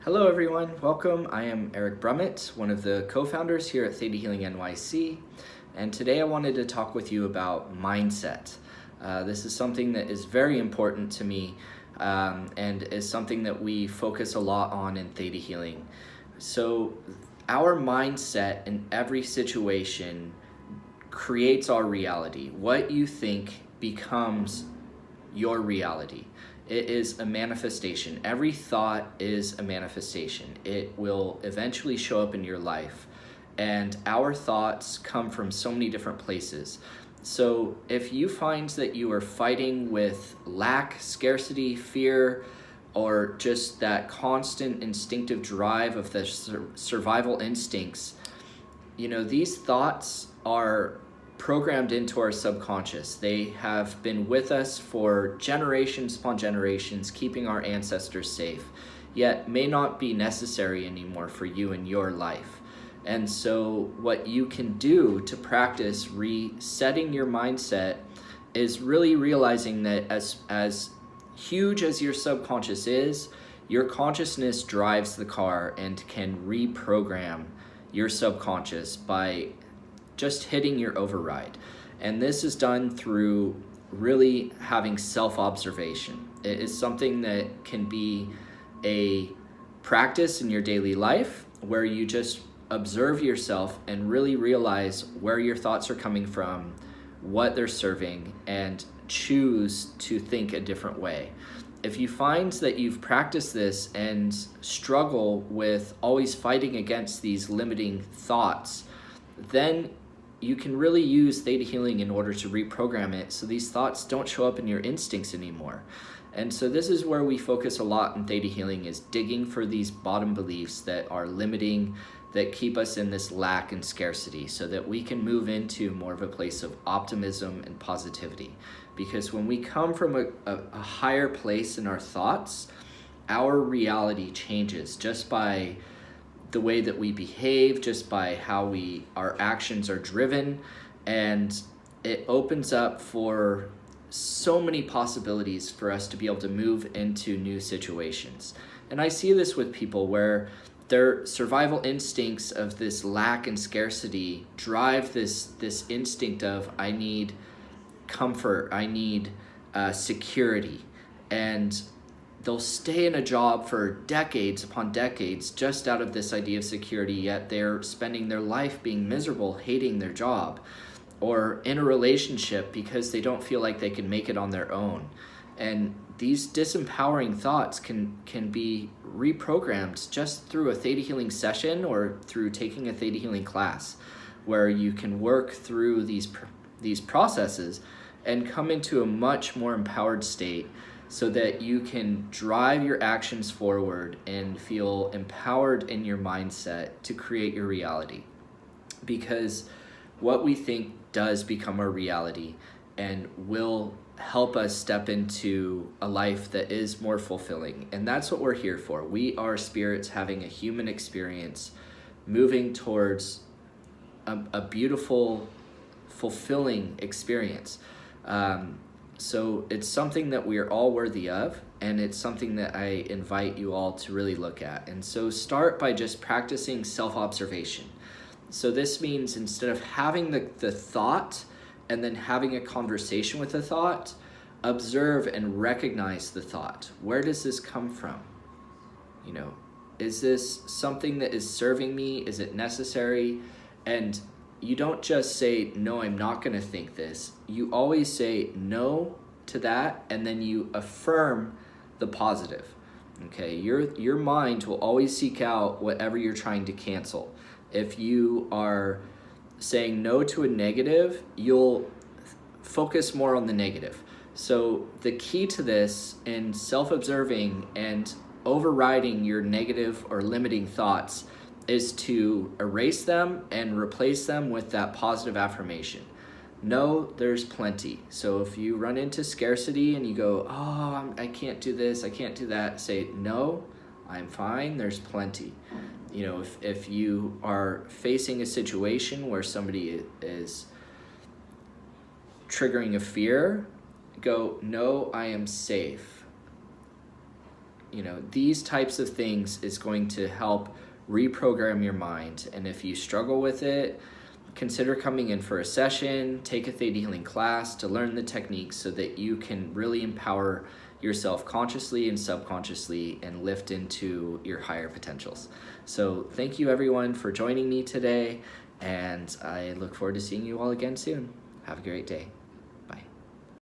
Hello everyone, welcome. I am Eric Brummett, one of the co-founders here at Theta Healing NYC, and today I wanted to talk with you about mindset. This is something that is very important to me and is something that we focus a lot on in Theta Healing. So our mindset in every situation creates our reality. What you think becomes your reality. It is a manifestation. Every thought is a manifestation. It will eventually show up in your life. And our thoughts come from so many different places. So if you find that you are fighting with lack, scarcity, fear, or just that constant instinctive drive of the survival instincts, these thoughts are programmed into our subconscious. They have been with us for generations upon generations, keeping our ancestors safe, yet may not be necessary anymore for you in your life. And so what you can do to practice resetting your mindset is really realizing that as huge as your subconscious is, your consciousness drives the car and can reprogram your subconscious by just hitting your override. And this is done through really having self-observation. It is something that can be a practice in your daily life where you just observe yourself and really realize where your thoughts are coming from, what they're serving, and choose to think a different way. If you find that you've practiced this and struggle with always fighting against these limiting thoughts, then you can really use Theta Healing in order to reprogram it so these thoughts don't show up in your instincts anymore. And so this is where we focus a lot in Theta Healing, is digging for these bottom beliefs that are limiting, that keep us in this lack and scarcity, so that we can move into more of a place of optimism and positivity. Because when we come from a higher place in our thoughts, our reality changes just by the way that we behave, just by how our actions are driven, and it opens up for so many possibilities for us to be able to move into new situations. And I see this with people where their survival instincts of this lack and scarcity drive this instinct of, I need comfort, I need security, and they'll stay in a job for decades upon decades just out of this idea of security, yet they're spending their life being miserable, hating their job, or in a relationship because they don't feel like they can make it on their own. And these disempowering thoughts can be reprogrammed just through a Theta Healing session or through taking a Theta Healing class, where you can work through these processes and come into a much more empowered state, so that you can drive your actions forward and feel empowered in your mindset to create your reality. Because what we think does become our reality and will help us step into a life that is more fulfilling. And that's what we're here for. We are spirits having a human experience, moving towards a beautiful, fulfilling experience. So it's something that we are all worthy of, and it's something that I invite you all to really look at. And so start by just practicing self-observation. So this means instead of having the thought and then having a conversation with the thought, observe and recognize the thought. Where does this come from? Is this something that is serving me? Is it necessary? And you don't just say, no, I'm not going to think this. You always say no to that, and then you affirm the positive. Okay, your mind will always seek out whatever you're trying to cancel. If you are saying no to a negative, you'll focus more on the negative. So the key to this in self-observing and overriding your negative or limiting thoughts is to erase them and replace them with that positive affirmation. No, there's plenty. So if you run into scarcity and you go, oh, I can't do this, I can't do that, say, no, I'm fine, there's plenty. If you are facing a situation where somebody is triggering a fear, go, no, I am safe. these types of things is going to help reprogram your mind. And if you struggle with it, consider coming in for a session, take a Theta Healing class to learn the techniques so that you can really empower yourself consciously and subconsciously and lift into your higher potentials. So thank you everyone for joining me today, and I look forward to seeing you all again soon. Have a great day.